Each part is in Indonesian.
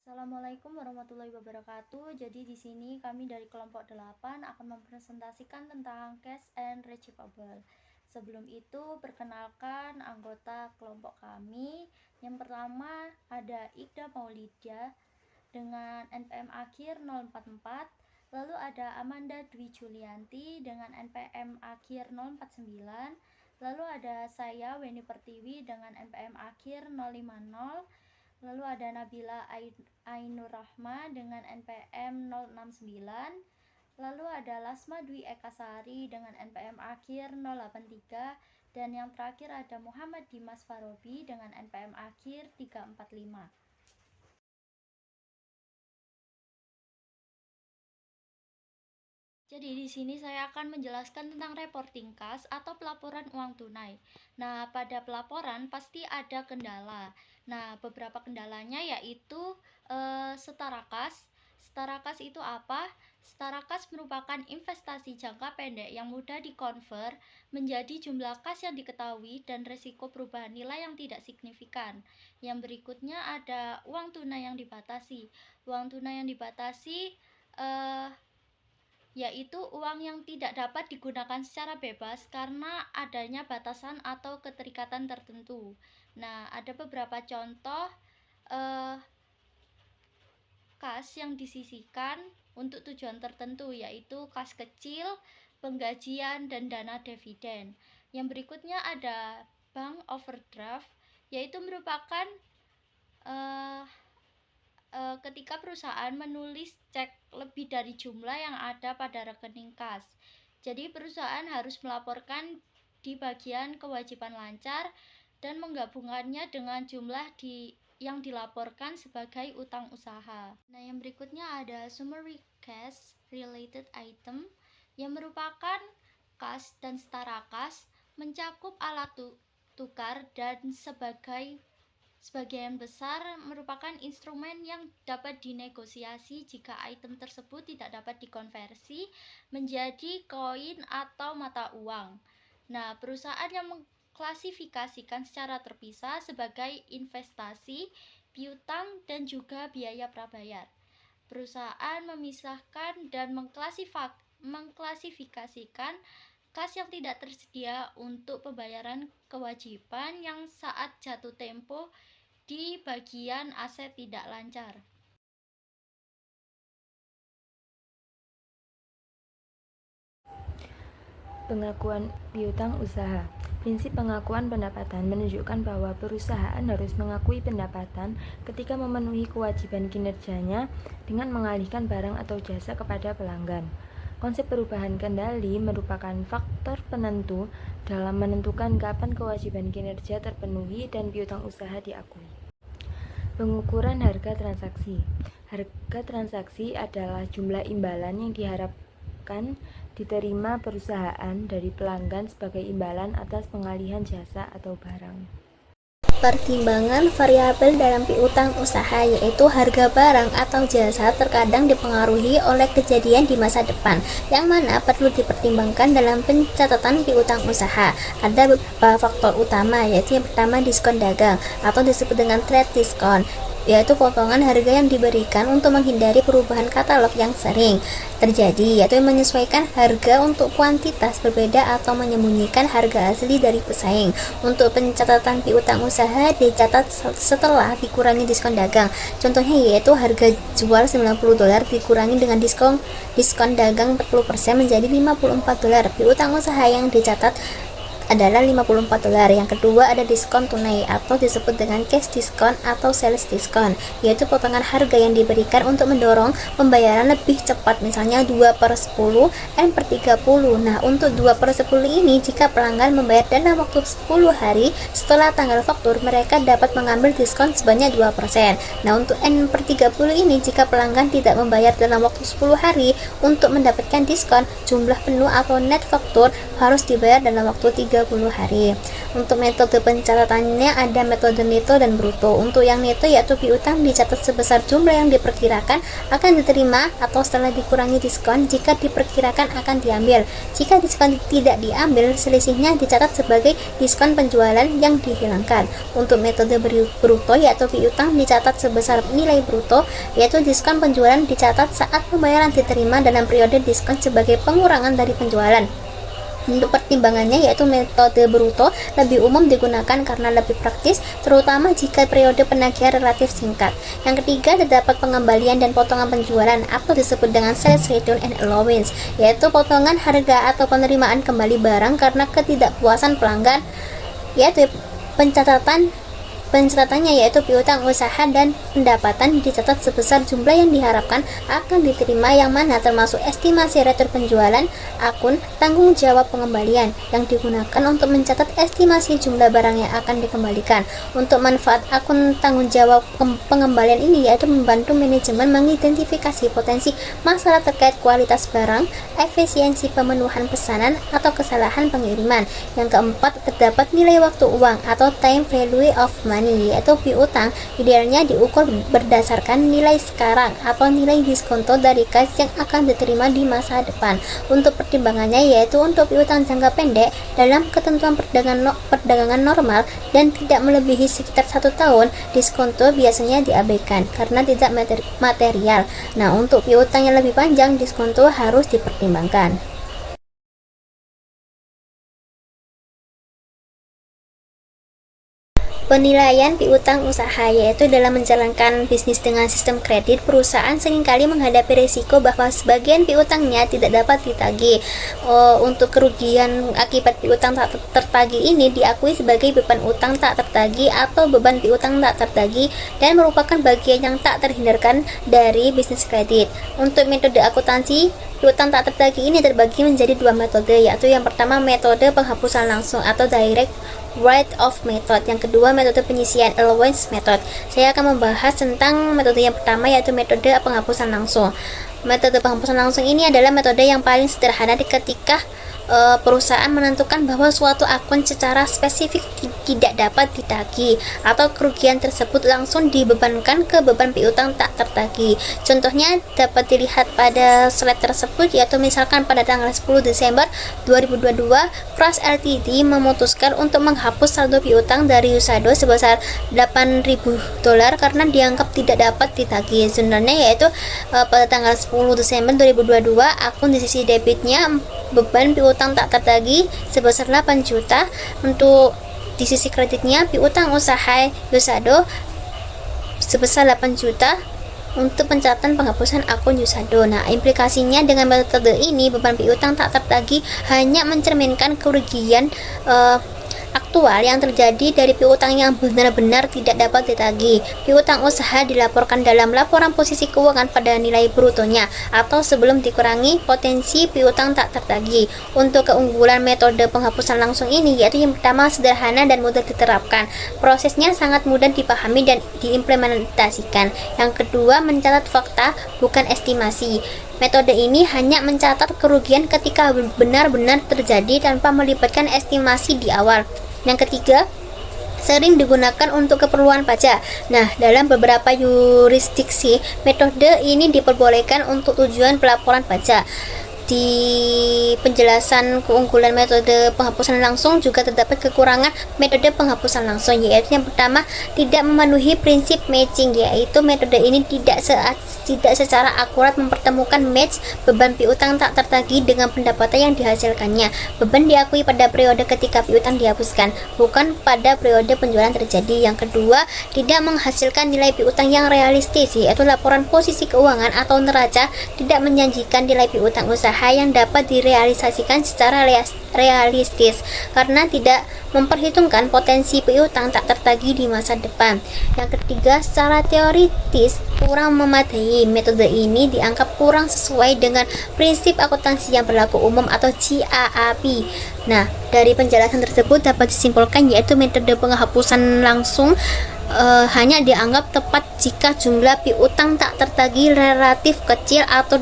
Assalamualaikum warahmatullahi wabarakatuh. Jadi di sini kami dari kelompok 8 akan mempresentasikan tentang cash and receivable. Sebelum itu, perkenalkan anggota kelompok kami. Yang pertama ada Iqda Maulida dengan NPM akhir 044. Lalu ada Amanda Dwi Julianti dengan NPM akhir 049. Lalu ada saya Weni Pertiwi dengan NPM akhir 050. Lalu ada Nabila Ainur Rahma dengan NPM 069. Lalu ada Lasma Dwi Ekasari dengan NPM akhir 083. Dan yang terakhir ada Muhammad Dimas Farobi dengan NPM akhir 345. Jadi di sini saya akan menjelaskan tentang reporting kas atau pelaporan uang tunai. Nah, pada pelaporan pasti ada kendala. Nah, beberapa kendalanya yaitu setara kas. Setara kas itu apa? Setara kas merupakan investasi jangka pendek yang mudah dikonvert menjadi jumlah kas yang diketahui dan resiko perubahan nilai yang tidak signifikan. Yang berikutnya ada uang tunai yang dibatasi. Uang tunai yang dibatasi yaitu uang yang tidak dapat digunakan secara bebas karena adanya batasan atau keterikatan tertentu. Nah, ada beberapa contoh kas yang disisihkan untuk tujuan tertentu, yaitu kas kecil, penggajian, dan dana dividen. Yang berikutnya ada bank overdraft, yaitu merupakan ketika perusahaan menulis cek lebih dari jumlah yang ada pada rekening kas. Jadi perusahaan harus melaporkan di bagian kewajiban lancar dan menggabungkannya dengan jumlah yang dilaporkan sebagai utang usaha. Nah, yang berikutnya ada summary cash related item yang merupakan kas dan setara kas, mencakup alat tukar dan sebagian besar merupakan instrumen yang dapat dinegosiasi jika item tersebut tidak dapat dikonversi menjadi koin atau mata uang. Nah, perusahaan yang mengklasifikasikan secara terpisah sebagai investasi, piutang, dan juga biaya prabayar. Perusahaan memisahkan dan mengklasifikasikan kas yang tidak tersedia untuk pembayaran kewajiban yang saat jatuh tempo di bagian aset tidak lancar. Pengakuan piutang usaha. Prinsip pengakuan pendapatan menunjukkan bahwa perusahaan harus mengakui pendapatan ketika memenuhi kewajiban kinerjanya dengan mengalihkan barang atau jasa kepada pelanggan. Konsep perubahan kendali merupakan faktor penentu dalam menentukan kapan kewajiban kinerja terpenuhi dan piutang usaha diakui. Pengukuran harga transaksi. Harga transaksi adalah jumlah imbalan yang diharapkan diterima perusahaan dari pelanggan sebagai imbalan atas pengalihan jasa atau barang. Pertimbangan variabel dalam piutang usaha yaitu harga barang atau jasa terkadang dipengaruhi oleh kejadian di masa depan yang mana perlu dipertimbangkan dalam pencatatan piutang usaha. Ada beberapa faktor utama, yaitu yang pertama diskon dagang atau disebut dengan trade discount, yaitu potongan harga yang diberikan untuk menghindari perubahan katalog yang sering terjadi, yaitu menyesuaikan harga untuk kuantitas berbeda atau menyembunyikan harga asli dari pesaing. Untuk pencatatan piutang usaha dicatat setelah dikurangi diskon dagang. Contohnya yaitu harga jual $90 dikurangi dengan diskon dagang 40% menjadi $54. Piutang usaha yang dicatat adalah $54. Yang kedua ada diskon tunai atau disebut dengan cash discount atau sales discount, yaitu potongan harga yang diberikan untuk mendorong pembayaran lebih cepat, misalnya 2/10 M/30. Nah, untuk 2/10 ini jika pelanggan membayar dalam waktu 10 hari setelah tanggal faktur, mereka dapat mengambil diskon sebanyak 2%. Nah, untuk N/30 ini jika pelanggan tidak membayar dalam waktu 10 hari, untuk mendapatkan diskon jumlah penuh atau net faktur harus dibayar dalam waktu 30 hari. Untuk metode pencatatannya ada metode neto dan bruto. Untuk yang neto yaitu piutang dicatat sebesar jumlah yang diperkirakan akan diterima atau setelah dikurangi diskon jika diperkirakan akan diambil. Jika diskon tidak diambil, selisihnya dicatat sebagai diskon penjualan yang dihilangkan. Untuk metode bruto yaitu piutang dicatat sebesar nilai bruto, yaitu diskon penjualan dicatat saat pembayaran diterima dalam periode diskon sebagai pengurangan dari penjualan. Untuk pertimbangannya yaitu metode bruto lebih umum digunakan karena lebih praktis, terutama jika periode penagihan relatif singkat. Yang ketiga, terdapat pengembalian dan potongan penjualan atau disebut dengan sales return and allowance, yaitu potongan harga atau penerimaan kembali barang karena ketidakpuasan pelanggan, yaitu pencatatannya yaitu piutang usaha dan pendapatan dicatat sebesar jumlah yang diharapkan akan diterima yang mana termasuk estimasi retur penjualan, akun tanggung jawab pengembalian yang digunakan untuk mencatat estimasi jumlah barang yang akan dikembalikan. Untuk manfaat akun tanggung jawab pengembalian ini yaitu membantu manajemen mengidentifikasi potensi masalah terkait kualitas barang, efisiensi pemenuhan pesanan atau kesalahan pengiriman. Yang keempat, terdapat nilai waktu uang atau time value of money, yaitu piutang idealnya diukur berdasarkan nilai sekarang atau nilai diskonto dari kas yang akan diterima di masa depan. Untuk pertimbangannya yaitu untuk piutang jangka pendek dalam ketentuan perdagangan normal dan tidak melebihi sekitar 1 tahun, diskonto biasanya diabaikan karena tidak material. Nah, untuk piutang yang lebih panjang, diskonto harus dipertimbangkan. Penilaian piutang usaha yaitu dalam menjalankan bisnis dengan sistem kredit, perusahaan seringkali menghadapi risiko bahwa sebagian piutangnya tidak dapat ditagih. Untuk kerugian akibat piutang tak tertagih ini diakui sebagai beban utang tak tertagih atau beban piutang tak tertagih dan merupakan bagian yang tak terhindarkan dari bisnis kredit. Untuk metode akuntansi piutang tak tertagih ini terbagi menjadi 2 metode, yaitu yang pertama metode penghapusan langsung atau direct write-off method, yang kedua metode penyisian allowance method. Saya akan membahas tentang metode yang pertama yaitu metode penghapusan langsung. Metode penghapusan langsung ini adalah metode yang paling sederhana ketika perusahaan menentukan bahwa suatu akun secara spesifik tidak dapat ditagih atau kerugian tersebut langsung dibebankan ke beban piutang tak tertagih. Contohnya dapat dilihat pada slide tersebut, yaitu misalkan pada tanggal 10 Desember 2022 Crush Ltd memutuskan untuk menghapus saldo piutang dari Yusado sebesar $8.000 karena dianggap tidak dapat ditagih. Sebenarnya yaitu pada tanggal 10 Desember 2022 akun di sisi debitnya beban piutang tak tertagih sebesar 8 juta. Untuk di sisi kreditnya piutang usaha Yusado sebesar 8 juta untuk pencatatan penghapusan akun Yusado. Nah, implikasinya dengan metode ini beban piutang tak tertagih hanya mencerminkan kerugian aktual yang terjadi dari piutang yang benar-benar tidak dapat ditagih. Piutang usaha dilaporkan dalam laporan posisi keuangan pada nilai brutonya atau sebelum dikurangi potensi piutang tak tertagih. Untuk keunggulan metode penghapusan langsung ini yaitu yang pertama sederhana dan mudah diterapkan. Prosesnya sangat mudah dipahami dan diimplementasikan. Yang kedua, mencatat fakta bukan estimasi. Metode ini hanya mencatat kerugian ketika benar-benar terjadi tanpa melibatkan estimasi di awal. Yang ketiga, sering digunakan untuk keperluan pajak. Nah, dalam beberapa yurisdiksi, metode ini diperbolehkan untuk tujuan pelaporan pajak. Di penjelasan keunggulan metode penghapusan langsung juga terdapat kekurangan metode penghapusan langsung, yaitu yang pertama tidak memenuhi prinsip matching, yaitu metode ini tidak secara akurat mempertemukan match beban piutang tak tertagih dengan pendapatan yang dihasilkannya. Beban diakui pada periode ketika piutang dihapuskan, bukan pada periode penjualan terjadi. Yang kedua, tidak menghasilkan nilai piutang yang realistis, yaitu laporan posisi keuangan atau neraca tidak menjanjikan nilai piutang usaha yang dapat direalisasikan secara realistis karena tidak memperhitungkan potensi piutang tak tertagih di masa depan. Yang ketiga, secara teoritis kurang memadai. Metode ini dianggap kurang sesuai dengan prinsip akuntansi yang berlaku umum atau GAAP. Nah, dari penjelasan tersebut dapat disimpulkan yaitu metode penghapusan langsung hanya dianggap tepat jika jumlah piutang tak tertagih relatif kecil atau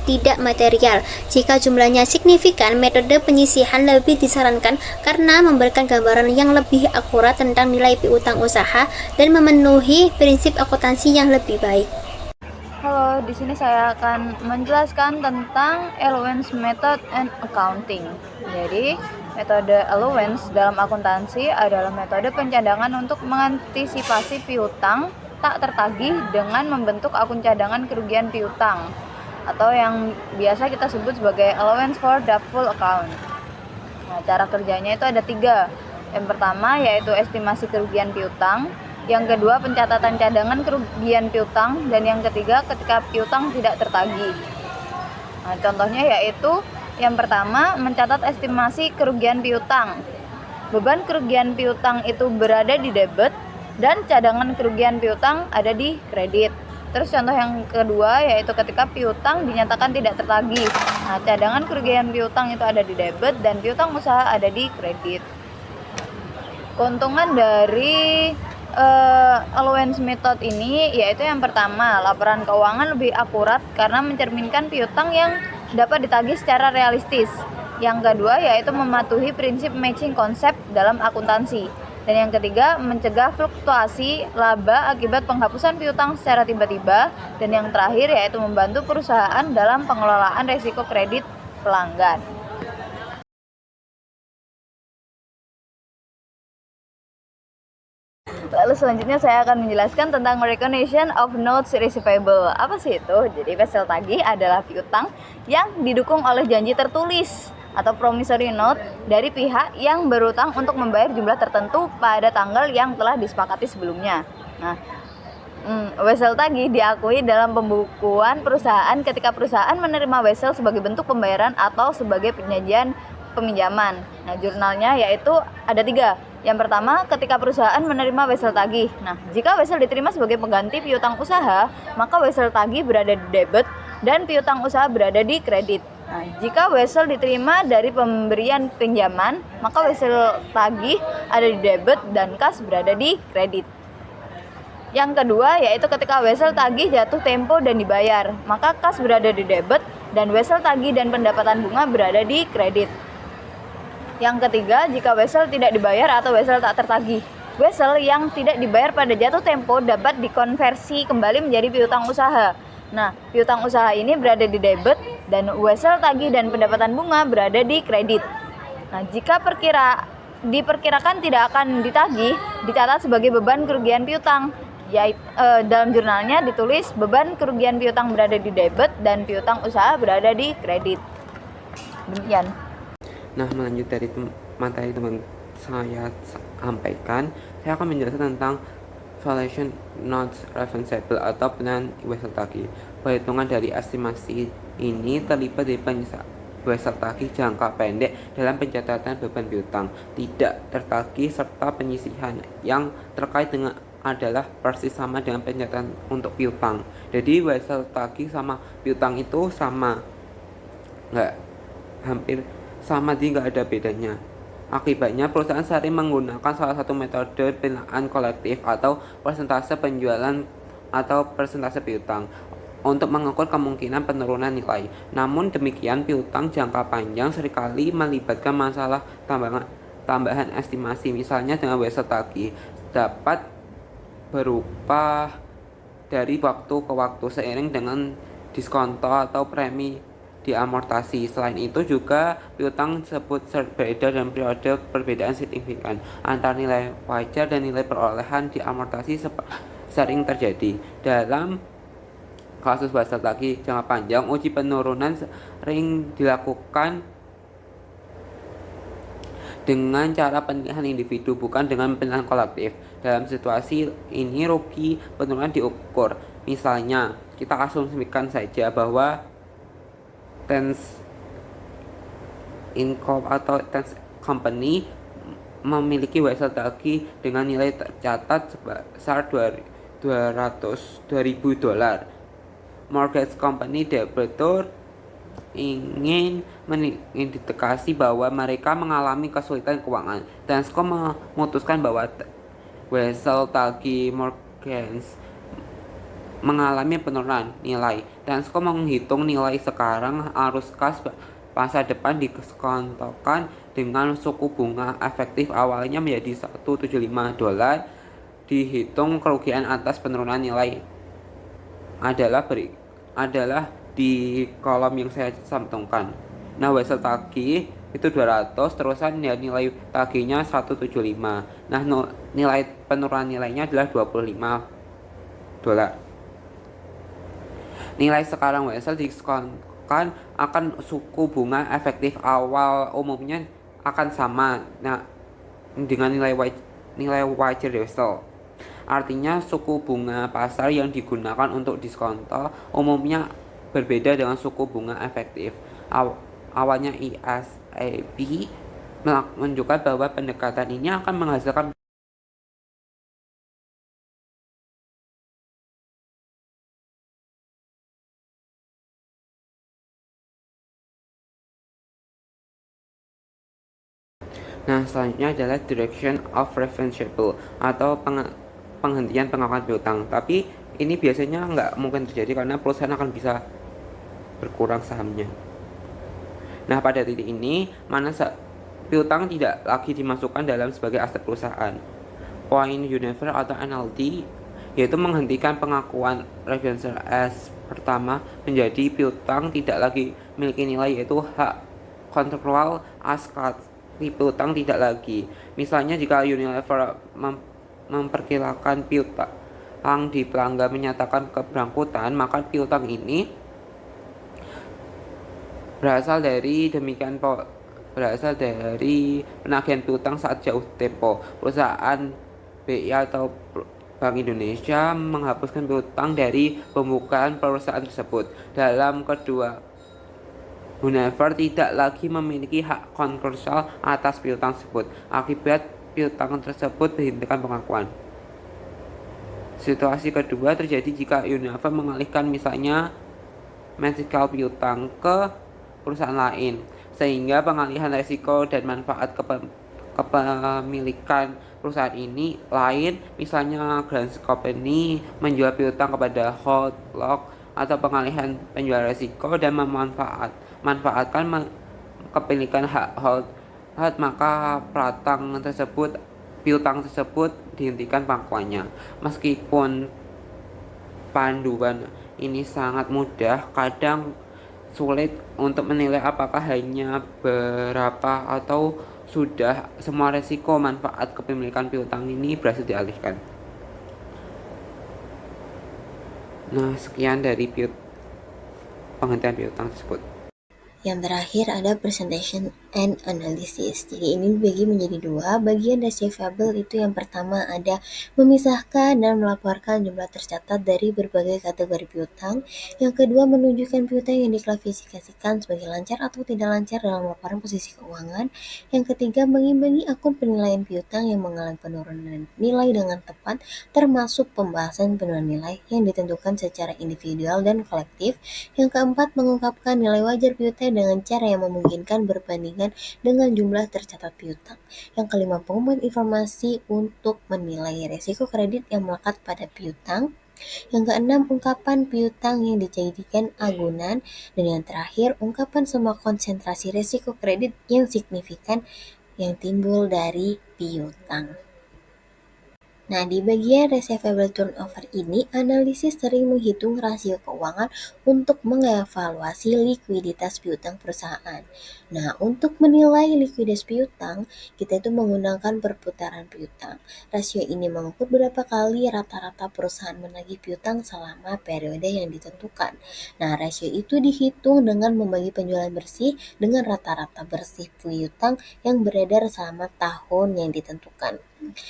tidak material. Jika jumlahnya signifikan, metode penyisihan lebih disarankan karena memberikan gambaran yang lebih akurat tentang nilai piutang usaha dan memenuhi prinsip akuntansi yang lebih baik. Halo, di sini saya akan menjelaskan tentang allowance method and accounting. Jadi, metode allowance dalam akuntansi adalah metode pencadangan untuk mengantisipasi piutang tak tertagih dengan membentuk akun cadangan kerugian piutang atau yang biasa kita sebut sebagai allowance for doubtful account. Nah, cara kerjanya itu ada 3. Yang pertama yaitu estimasi kerugian piutang, yang kedua pencatatan cadangan kerugian piutang, dan yang ketiga ketika piutang tidak tertagih. Nah, contohnya yaitu yang pertama mencatat estimasi kerugian piutang. Beban kerugian piutang itu berada di debit dan cadangan kerugian piutang ada di kredit. Terus contoh yang kedua yaitu ketika piutang dinyatakan tidak tertagih. Nah, cadangan kerugian piutang itu ada di debit dan piutang usaha ada di kredit. Keuntungan dari allowance method ini yaitu yang pertama, laporan keuangan lebih akurat karena mencerminkan piutang yang dapat ditagih secara realistis. Yang kedua yaitu mematuhi prinsip matching konsep dalam akuntansi. Dan yang ketiga, mencegah fluktuasi laba akibat penghapusan piutang secara tiba-tiba. Dan yang terakhir yaitu membantu perusahaan dalam pengelolaan risiko kredit pelanggan. Lalu selanjutnya saya akan menjelaskan tentang recognition of notes receivable. Apa sih itu? Jadi wesel tagih adalah piutang yang didukung oleh janji tertulis atau promissory note dari pihak yang berutang untuk membayar jumlah tertentu pada tanggal yang telah disepakati sebelumnya. Nah, wesel tagih diakui dalam pembukuan perusahaan ketika perusahaan menerima wesel sebagai bentuk pembayaran atau sebagai penyajian peminjaman. Nah, jurnalnya yaitu ada 3. Yang pertama, ketika perusahaan menerima wesel tagih. Nah, jika wesel diterima sebagai pengganti piutang usaha, maka wesel tagih berada di debit dan piutang usaha berada di kredit. Nah, jika wesel diterima dari pemberian pinjaman, maka wesel tagih ada di debit dan kas berada di kredit. Yang kedua, yaitu ketika wesel tagih jatuh tempo dan dibayar, maka kas berada di debit dan wesel tagih dan pendapatan bunga berada di kredit. Yang ketiga, jika wesel tidak dibayar atau wesel tak tertagih. Wesel yang tidak dibayar pada jatuh tempo dapat dikonversi kembali menjadi piutang usaha. Nah, piutang usaha ini berada di debit dan wesel tagih dan pendapatan bunga berada di kredit. Nah, jika diperkirakan tidak akan ditagih, dicatat sebagai beban kerugian piutang. Dalam jurnalnya ditulis beban kerugian piutang berada di debit dan piutang usaha berada di kredit. Demikian. Nah, melanjut dari materi teman saya sampaikan, saya akan menjelaskan tentang valuation notes receivable atau penahan wesel tagih. Perhitungan dari estimasi ini terlibat dari wesel tagih jangka pendek dalam pencatatan beban piutang tidak tertagih serta penyisihan yang terkait dengan adalah persis sama dengan pencatatan untuk piutang. Jadi wesel tagih sama piutang itu sama, hampir sama, nggak ada bedanya. Akibatnya perusahaan sering menggunakan salah satu metode penilaian kolektif atau persentase penjualan atau persentase piutang untuk mengukur kemungkinan penurunan nilai. Namun demikian, piutang jangka panjang seringkali melibatkan masalah tambahan estimasi, misalnya dengan wesel tagih dapat berubah dari waktu ke waktu seiring dengan diskonto atau premi diamortasi. Selain itu juga piutang tersebut berbeda dalam periode perbedaan signifikan antara nilai wajar dan nilai perolehan diamortasi sering terjadi. Dalam kasus wesel tagih jangka panjang, uji penurunan sering dilakukan dengan cara penilaian individu bukan dengan penilaian kolektif. Dalam situasi ini rugi penurunan diukur. Misalnya, kita asumsikan saja bahwa Tense Income atau Tense Company memiliki wesel tagih dengan nilai tercatat sebesar $200.000. Mortgage Company debitur ingin mengindikasi bahwa mereka mengalami kesulitan keuangan. Tensko memutuskan bahwa wesel tagih mortgage mengalami penurunan nilai. Transco menghitung nilai sekarang arus kas masa depan diskontokan dengan suku bunga efektif awalnya menjadi $175. Dihitung kerugian atas penurunan nilai adalah di kolom yang saya cantumkan. Nah, wesel tagih itu 200, terusan ya nilai tagihnya 175. Nah, nilai penurunan nilainya adalah $25. Nilai sekarang wesel diskonkan akan suku bunga efektif awal umumnya akan sama dengan nilai wajar wesel. Artinya suku bunga pasar yang digunakan untuk diskonto umumnya berbeda dengan suku bunga efektif. Awalnya ISAB menunjukkan bahwa pendekatan ini akan menghasilkan Nah, selanjutnya adalah direction of referenceable atau penghentian pengakuan piutang. Tapi ini biasanya nggak mungkin terjadi karena perusahaan akan bisa berkurang sahamnya. Nah, pada titik ini, piutang tidak lagi dimasukkan dalam sebagai aset perusahaan. Point universal atau NLD yaitu menghentikan pengakuan referensial as pertama menjadi piutang tidak lagi memiliki nilai, yaitu hak kontraktual as piutang tidak lagi. Misalnya jika Unilever memperkirakan piutang di pelanggan menyatakan keberangkutan, maka piutang ini berasal dari penagihan piutang saat jauh tempo. Perusahaan BI atau Bank Indonesia menghapuskan piutang dari pembukaan perusahaan tersebut. Dalam kedua, Unilever tidak lagi memiliki hak kontraktual atas piutang tersebut. Akibat piutang tersebut dihentikan pengakuan. Situasi kedua terjadi jika Unilever mengalihkan misalnya medical piutang ke perusahaan lain, sehingga pengalihan risiko dan manfaat kepemilikan perusahaan ini lain, misalnya Grants Company menjual piutang kepada Hold Lock atau pengalihan penjual risiko dan memanfaatkan kepemilikan hak Hold, maka piutang tersebut dihentikan pengakuannya. Meskipun panduan ini sangat mudah, kadang sulit untuk menilai apakah hanya berapa atau sudah semua resiko manfaat kepemilikan piutang ini berhasil dialihkan. Nah, sekian dari penghentian piutang tersebut. Yang terakhir ada presentation and analysis. Jadi ini dibagi menjadi dua. Bagian receivable itu yang pertama ada memisahkan dan melaporkan jumlah tercatat dari berbagai kategori piutang. Yang kedua menunjukkan piutang yang diklasifikasikan sebagai lancar atau tidak lancar dalam laporan posisi keuangan. Yang ketiga mengimbangi akun penilaian piutang yang mengalami penurunan nilai dengan tepat, termasuk pembahasan penurunan nilai yang ditentukan secara individual dan kolektif. Yang keempat mengungkapkan nilai wajar piutang dengan cara yang memungkinkan berbandingan dengan jumlah tercatat piutang. Yang kelima, pengumpulan informasi untuk menilai risiko kredit yang melekat pada piutang. Yang keenam, ungkapan piutang yang dijadikan agunan. Dan yang terakhir, ungkapan semua konsentrasi risiko kredit yang signifikan yang timbul dari piutang. Nah, di bagian receivable turnover ini, analisis sering menghitung rasio keuangan untuk mengevaluasi likuiditas piutang perusahaan. Nah, untuk menilai likuiditas piutang, kita itu menggunakan perputaran piutang. Rasio ini mengukur berapa kali rata-rata perusahaan menagih piutang selama periode yang ditentukan. Nah, rasio itu dihitung dengan membagi penjualan bersih dengan rata-rata bersih piutang yang beredar selama tahun yang ditentukan.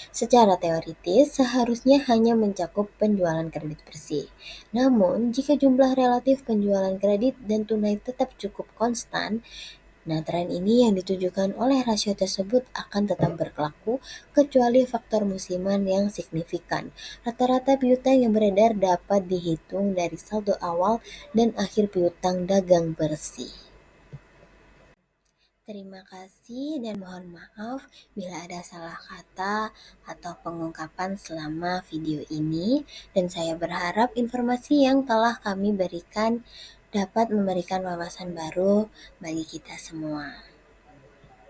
Secara teoritis, seharusnya hanya mencakup penjualan kredit bersih. Namun, jika jumlah relatif penjualan kredit dan tunai tetap cukup konstan, nah tren ini yang ditujukan oleh rasio tersebut akan tetap berlaku kecuali faktor musiman yang signifikan. Rata-rata piutang yang beredar dapat dihitung dari saldo awal dan akhir piutang dagang bersih. Terima kasih dan mohon maaf bila ada salah kata atau pengungkapan selama video ini, dan saya berharap informasi yang telah kami berikan dapat memberikan wawasan baru bagi kita semua.